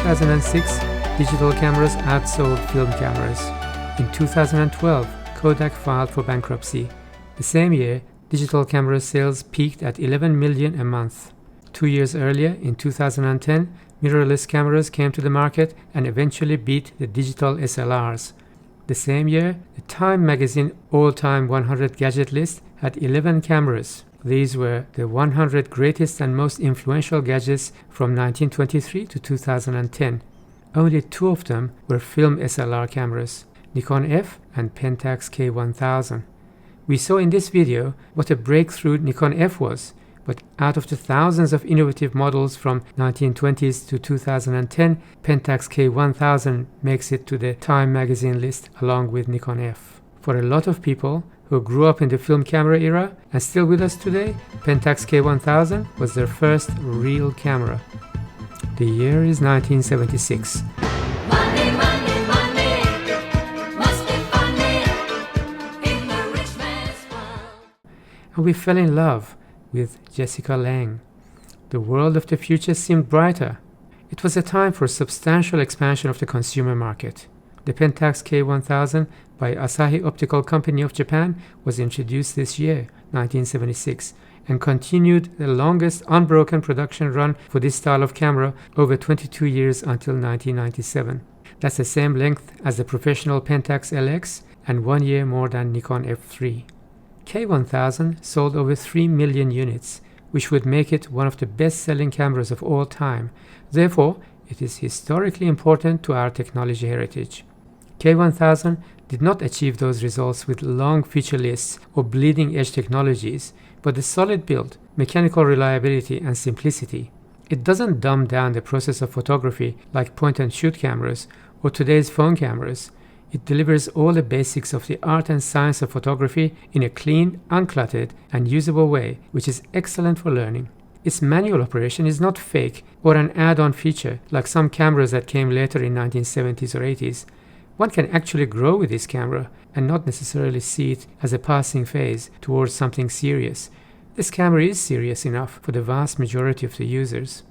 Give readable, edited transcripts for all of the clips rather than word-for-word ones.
2006, digital cameras outsold film cameras. In 2012, Kodak filed for bankruptcy. The same year, digital camera sales peaked at 11 million a month. 2 years earlier, in 2010, mirrorless cameras came to the market and eventually beat the digital SLRs. The same year, the Time magazine all-time 100 gadget list had 11 cameras. These were the 100 greatest and most influential gadgets from 1923 to 2010. Only 2 of them were film SLR cameras, Nikon F and Pentax K1000. We saw in this video what a breakthrough Nikon F was, but out of the thousands of innovative models from 1920s to 2010, Pentax K1000 makes it to the Time magazine list along with Nikon F. For a lot of people who grew up in the film camera era and still with us today, Pentax K1000 was their first real camera. The year is 1976. Money, money, money, must be funny in the rich man's world. And we fell in love with Jessica Lange. The world of the future seemed brighter. It was a time for substantial expansion of the consumer market. The Pentax K1000 by Asahi Optical Company of Japan was introduced this year, 1976, and continued the longest unbroken production run for this style of camera over 22 years until 1997. That's the same length as the professional Pentax LX and 1 year more than Nikon F3. K1000 sold over 3 million units, which would make it one of the best-selling cameras of all time. Therefore, it is historically important to our technology heritage. K1000 did not achieve those results with long feature lists or bleeding-edge technologies, but the solid build, mechanical reliability, and simplicity. It doesn't dumb down the process of photography like point-and-shoot cameras or today's phone cameras. It delivers all the basics of the art and science of photography in a clean, uncluttered, and usable way, which is excellent for learning. Its manual operation is not fake or an add-on feature like some cameras that came later in 1970s or 80s. One can actually grow with this camera and not necessarily see it as a passing phase towards something serious. This camera is serious enough for the vast majority of the users.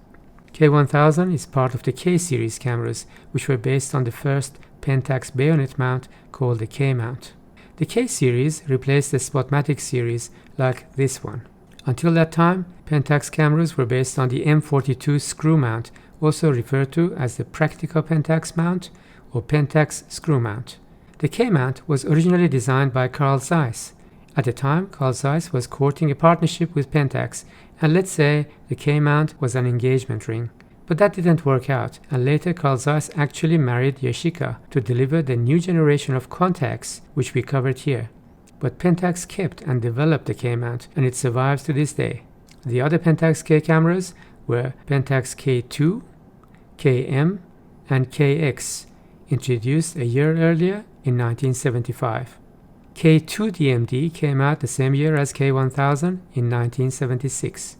K1000 is part of the K-series cameras, which were based on the first Pentax bayonet mount called the K-mount. The K-series replaced the Spotmatic series like this one. Until that time, Pentax cameras were based on the M42 screw mount, also referred to as the Practica Pentax mount or Pentax screw mount. The K-mount was originally designed by Carl Zeiss. At the time, Carl Zeiss was courting a partnership with Pentax, and let's say the K-mount was an engagement ring. But that didn't work out, and later Carl Zeiss actually married Yashica to deliver the new generation of Contax, which we covered here. But Pentax kept and developed the K-mount, and it survives to this day. The other Pentax K cameras were Pentax K2, KM, and KX, introduced a year earlier in 1975. K2 DMD came out the same year as K1000 in 1976.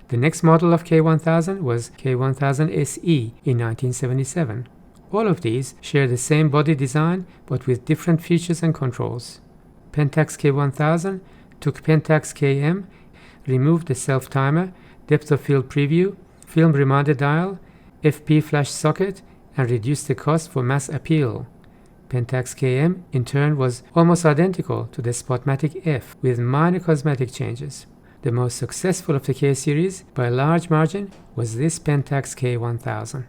The next model of K1000 was K1000 SE in 1977. All of these share the same body design but with different features and controls. Pentax K1000 took Pentax KM, removed the self-timer, depth of field preview, film reminder dial, FP flash socket, and reduced the cost for mass appeal. Pentax KM in turn was almost identical to the Spotmatic F with minor cosmetic changes. The most successful of the K series by a large margin was this Pentax K1000.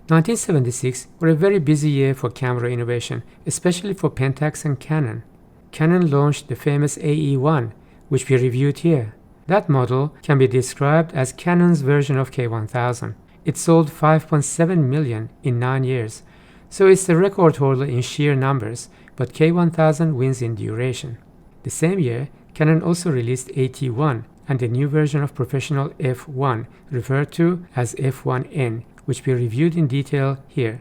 1976 were a very busy year for camera innovation, especially for Pentax and Canon. Canon launched the famous AE1, which we reviewed here. That model can be described as Canon's version of K1000. It sold 5.7 million in 9 years, so it's the record holder in sheer numbers, but K1000 wins in duration. The same year, Canon also released AT1 and the new version of professional F1, referred to as F1N, which we reviewed in detail here.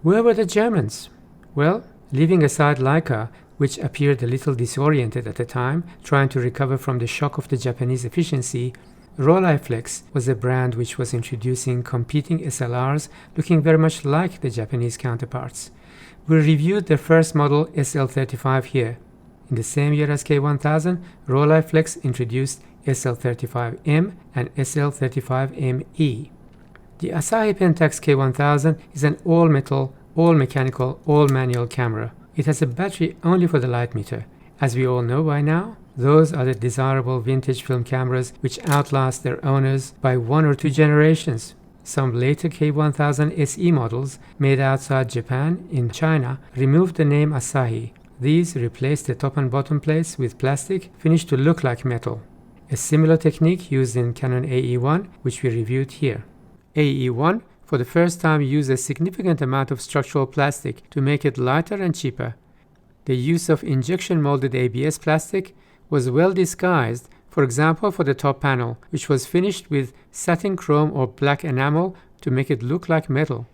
Where were the Germans? Well, leaving aside Leica, which appeared a little disoriented at the time, trying to recover from the shock of the Japanese efficiency, Rolleiflex was a brand which was introducing competing SLRs looking very much like the Japanese counterparts. We reviewed their first model SL35 here. In the same year as K1000, Rolleiflex introduced SL35M and SL35ME. The Asahi Pentax K1000 is an all-metal, all-mechanical, all-manual camera. It has a battery only for the light meter. As we all know by now, those are the desirable vintage film cameras which outlast their owners by 1 or 2 generations. Some later K1000 SE models made outside Japan in China removed the name Asahi. These replaced the top and bottom plates with plastic finished to look like metal. A similar technique used in Canon AE1, which we reviewed here. AE1 for the first time used a significant amount of structural plastic to make it lighter and cheaper. The use of injection molded ABS plastic was well disguised, for example for the top panel, which was finished with satin chrome or black enamel to make it look like metal.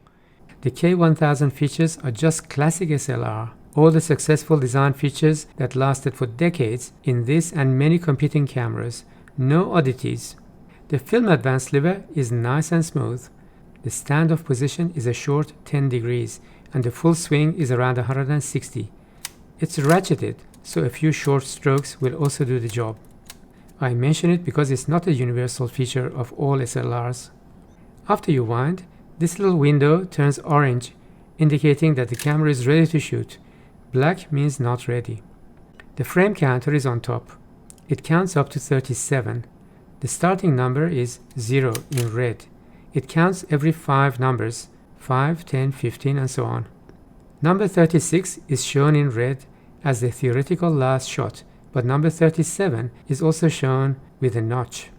The K1000 features are just classic SLR. All the successful design features that lasted for decades in this and many competing cameras. No oddities. The film advance lever is nice and smooth. The standoff position is a short 10 degrees and the full swing is around 160. It's ratcheted, so a few short strokes will also do the job. I mention it because it's not a universal feature of all SLRs. After you wind, this little window turns orange, indicating that the camera is ready to shoot. Black means not ready. The frame counter is on top. It counts up to 37. The starting number is 0 in red. It counts every 5 numbers, 5, 10, 15 and so on. Number 36 is shown in red as the theoretical last shot, but number 37 is also shown with a notch.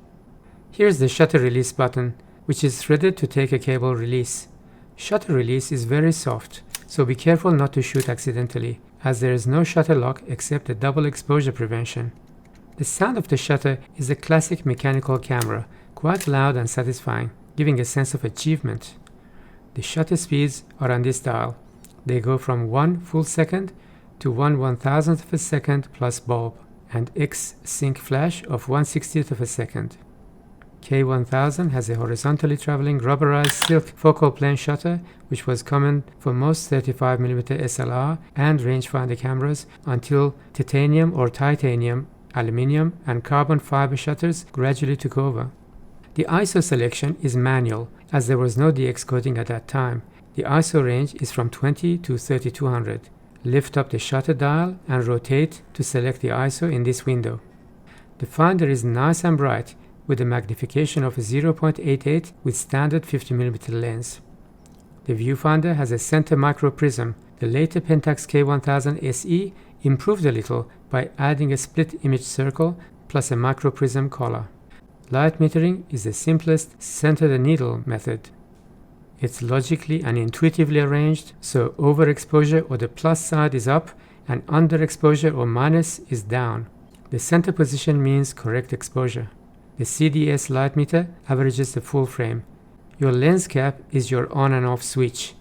Here's the shutter release button, which is threaded to take a cable release. Shutter release is very soft, so be careful not to shoot accidentally, as there is no shutter lock except a double exposure prevention. The sound of the shutter is a classic mechanical camera, quite loud and satisfying, giving a sense of achievement. The shutter speeds are on this dial. They go from 1 full second to 1/1000th of a second plus bulb, and X sync flash of 1/60th of a second. K1000 has a horizontally traveling rubberized silk focal plane shutter, which was common for most 35mm SLR and rangefinder cameras until titanium or titanium, aluminium, and carbon fiber shutters gradually took over. The ISO selection is manual, as there was no DX coding at that time. The ISO range is from 20 to 3200. Lift up the shutter dial and rotate to select the ISO in this window. The finder is nice and bright, with a magnification of 0.88 with standard 50mm lens. The viewfinder has a center micro prism. The later Pentax K1000 SE improved a little by adding a split image circle plus a micro prism collar. Light metering is the simplest center the needle method. It's logically and intuitively arranged, so overexposure or the plus side is up and underexposure or minus is down. The center position means correct exposure. The CDS light meter averages the full frame. Your lens cap is your on and off switch.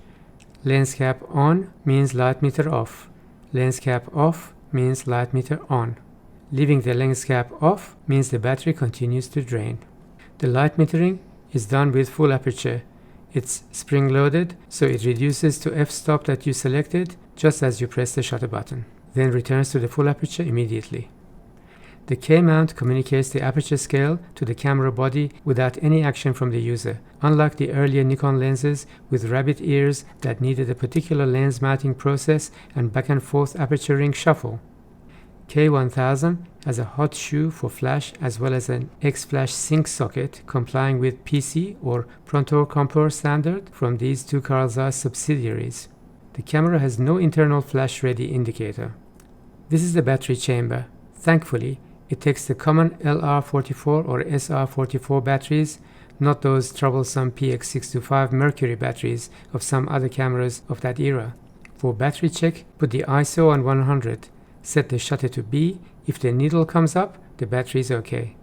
Lens cap on means light meter off. Lens cap off means light meter on. Leaving the lens cap off means the battery continues to drain. The light metering is done with full aperture. It's spring-loaded, so it reduces to f-stop that you selected just as you press the shutter button, then returns to the full aperture immediately. The K-mount communicates the aperture scale to the camera body without any action from the user, unlike the earlier Nikon lenses with rabbit ears that needed a particular lens mounting process and back and forth aperture ring shuffle. K1000 has a hot shoe for flash as well as an X-flash sync socket complying with PC or Pronto Compor standard from these two Carl Zeiss subsidiaries. The camera has no internal flash ready indicator. This is the battery chamber. Thankfully, it takes the common LR44 or SR44 batteries, not those troublesome PX625 Mercury batteries of some other cameras of that era. For battery check, put the ISO on 100. Set the shutter to B. If the needle comes up, the battery is okay.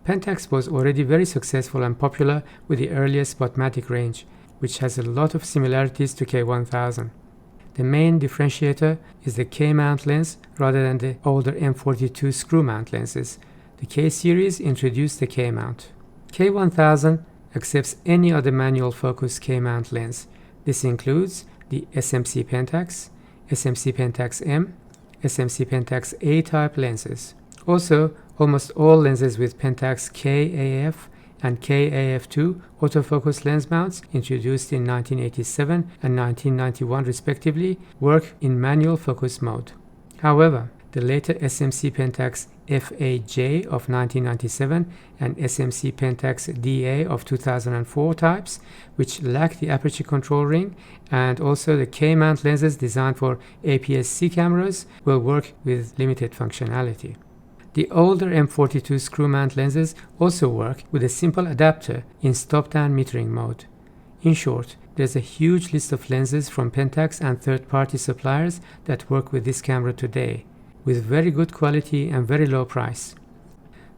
Pentax was already very successful and popular with the earlier Spotmatic range, which has a lot of similarities to K1000. The main differentiator is the K-mount lens rather than the older M42 screw-mount lenses. The K-series introduced the K-mount. K1000 accepts any other manual focus K-mount lens. This includes the SMC Pentax, SMC Pentax M, SMC Pentax A type lenses. Also, almost all lenses with Pentax K AF and KAF2 autofocus lens mounts, introduced in 1987 and 1991 respectively, work in manual focus mode. However, the later SMC Pentax FAJ of 1997 and SMC Pentax DA of 2004 types, which lack the aperture control ring, and also the K-mount lenses designed for APS-C cameras, will work with limited functionality. The older M42 screw mount lenses also work with a simple adapter in stop-down metering mode. In short, there's a huge list of lenses from Pentax and third-party suppliers that work with this camera today, with very good quality and very low price.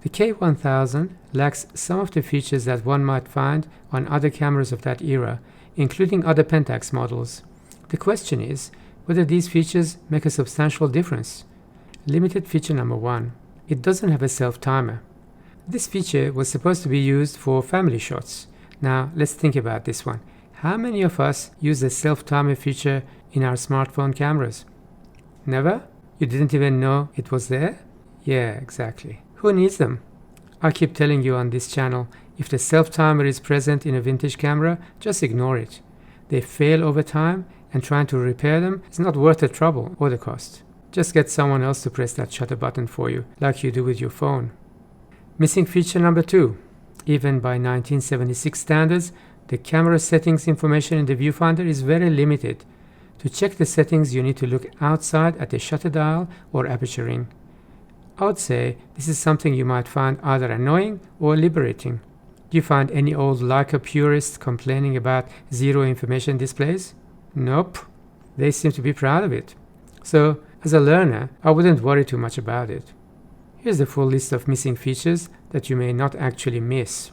The K1000 lacks some of the features that one might find on other cameras of that era, including other Pentax models. The question is whether these features make a substantial difference. Limited feature number 1. It doesn't have a self-timer. This feature was supposed to be used for family shots. Now let's think about this one. How many of us use the self-timer feature in our smartphone cameras? Never? You didn't even know it was there? Yeah, exactly. Who needs them? I keep telling you on this channel, if the self-timer is present in a vintage camera, just ignore it. They fail over time, and trying to repair them is not worth the trouble or the cost. Just get someone else to press that shutter button for you, like you do with your phone. Missing feature number 2. Even by 1976 standards, the camera settings information in the viewfinder is very limited. To check the settings, you need to look outside at the shutter dial or aperture ring. I would say this is something you might find either annoying or liberating. Do you find any old Leica purists complaining about zero information displays? Nope. They seem to be proud of it. So, as a learner, I wouldn't worry too much about it. Here's the full list of missing features that you may not actually miss.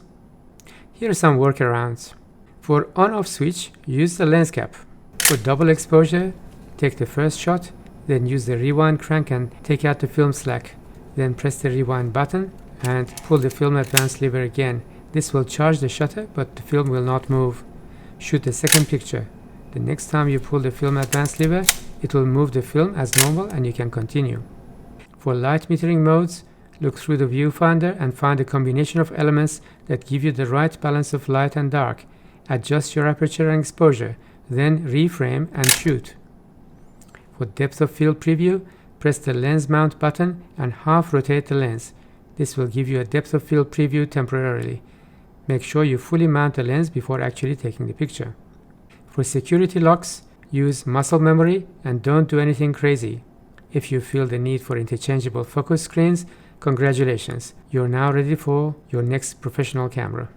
Here are some workarounds. For on-off switch, use the lens cap. For double exposure, take the first shot, then use the rewind crank and take out the film slack. Then press the rewind button and pull the film advance lever again. This will charge the shutter, but the film will not move. Shoot the second picture. The next time you pull the film advance lever, it will move the film as normal and you can continue. For light metering modes, look through the viewfinder and find a combination of elements that give you the right balance of light and dark. Adjust your aperture and exposure, then reframe and shoot. For depth of field preview, press the lens mount button and half rotate the lens. This will give you a depth of field preview temporarily. Make sure you fully mount the lens before actually taking the picture. For security locks, use muscle memory and don't do anything crazy. If you feel the need for interchangeable focus screens, congratulations, you're now ready for your next professional camera.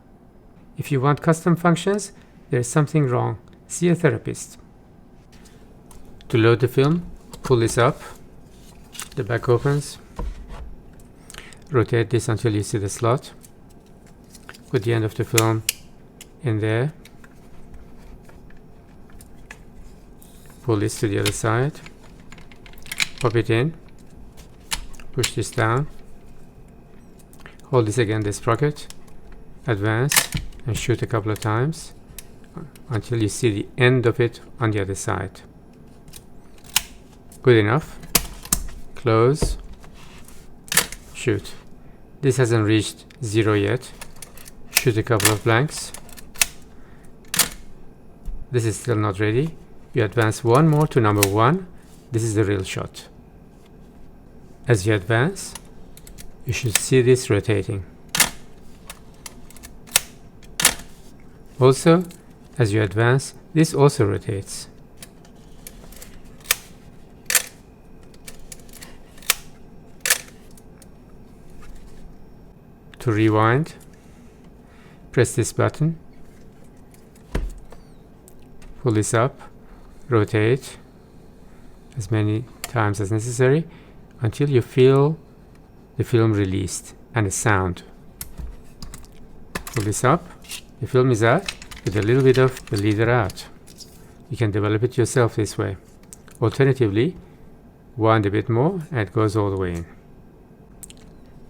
If you want custom functions, there's something wrong. See a therapist. To load the film, pull this up, the back opens, rotate this until you see the slot, put the end of the film in there, pull this to the other side, pop it in, push this down, hold this against the sprocket, advance and shoot a couple of times until you see the end of it on the other side. Good enough. Close, shoot. This hasn't reached 0 yet. Shoot a couple of blanks. This is still not ready. You advance one more to number 1. This is the real shot. As you advance, you should see this rotating. Also, as you advance, this also rotates. To rewind, press this button, pull this up, rotate as many times as necessary until you feel the film released and a sound. Pull this up, the film is out with a little bit of the leader out. You can develop it yourself this way. Alternatively, wind a bit more and it goes all the way in.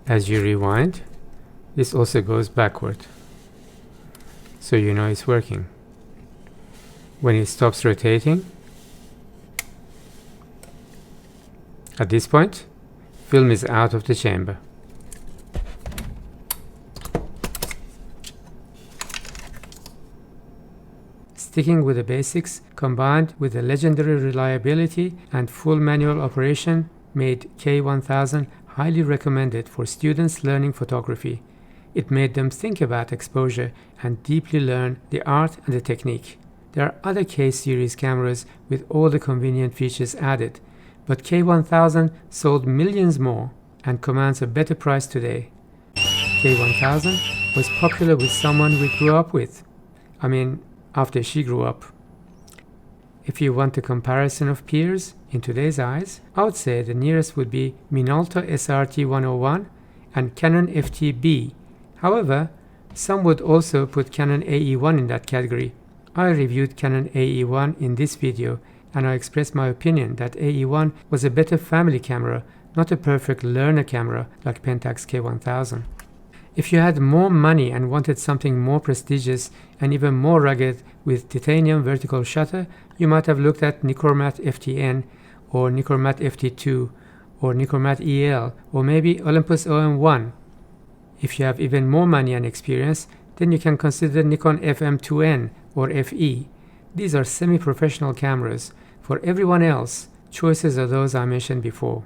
As you rewind, this also goes backward, so you know it's working. When it stops rotating, at this point, film is out of the chamber. Sticking with the basics, combined with the legendary reliability and full manual operation, made K1000 highly recommended for students learning photography. It made them think about exposure and deeply learn the art and the technique. There are other K series cameras with all the convenient features added, but K1000 sold millions more and commands a better price today. K1000 was popular with someone we grew up with. I mean, after she grew up. If you want a comparison of peers in today's eyes, I would say the nearest would be Minolta SRT-101 and Canon FT-B. However, some would also put Canon AE-1 in that category. I reviewed Canon AE-1 in this video, and I expressed my opinion that AE-1 was a better family camera, not a perfect learner camera like Pentax K1000. If you had more money and wanted something more prestigious and even more rugged with titanium vertical shutter, you might have looked at Nikon FTN or Nikon FT2 or Nikon EL or maybe Olympus OM1. If you have even more money and experience, then you can consider Nikon FM2N or FE. These are semi-professional cameras. For everyone else, choices are those I mentioned before.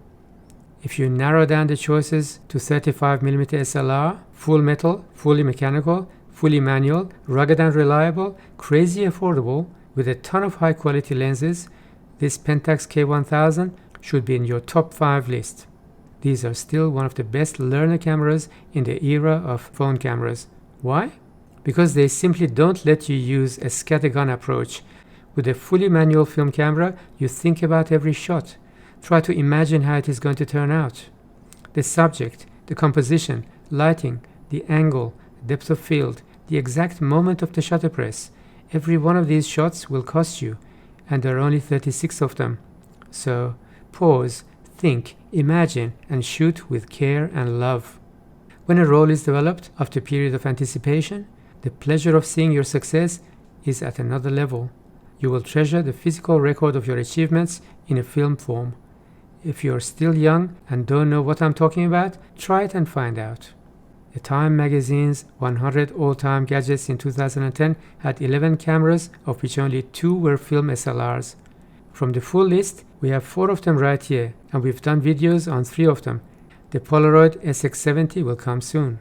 If you narrow down the choices to 35mm SLR, full metal, fully mechanical, fully manual, rugged and reliable, crazy affordable, with a ton of high quality lenses, this Pentax K1000 should be in your top 5 list. These are still one of the best learner cameras in the era of phone cameras. Why? Because they simply don't let you use a scattergun approach. With a fully manual film camera, you think about every shot. Try to imagine how it is going to turn out. The subject, the composition, lighting, the angle, depth of field, the exact moment of the shutter press. Every one of these shots will cost you, and there are only 36 of them. So pause, think, imagine, and shoot with care and love. When a role is developed after a period of anticipation, the pleasure of seeing your success is at another level. You will treasure the physical record of your achievements in a film form. If you are still young and don't know what I'm talking about, try it and find out. The Time magazine's 100 all-time gadgets in 2010 had 11 cameras, of which only 2 were film SLRs. From the full list, we have 4 of them right here, and we've done videos on 3 of them. The Polaroid SX70 will come soon.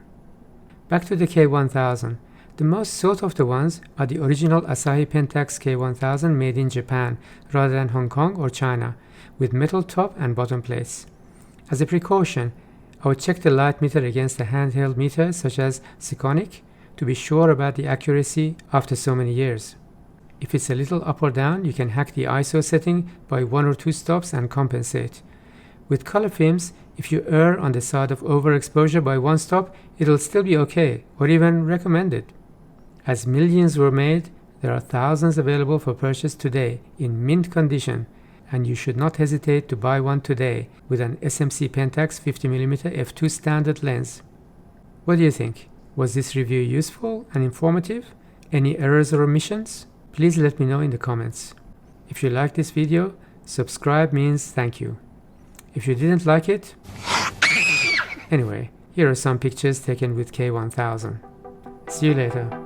Back to the K1000. The most sought after ones are the original Asahi Pentax K1000 made in Japan rather than Hong Kong or China, with metal top and bottom plates. As a precaution, I would check the light meter against a handheld meter such as Sekonic to be sure about the accuracy after so many years. If it's a little up or down, you can hack the ISO setting by 1 or 2 stops and compensate. With color films, if you err on the side of overexposure by 1 stop, it'll still be okay or even recommended. As millions were made, there are thousands available for purchase today in mint condition, and you should not hesitate to buy one today with an SMC Pentax 50mm f2 standard lens. What do you think? Was this review useful and informative? Any errors or omissions? Please let me know in the comments. If you liked this video, subscribe means thank you. If you didn't like it, anyway, here are some pictures taken with K1000. See you later.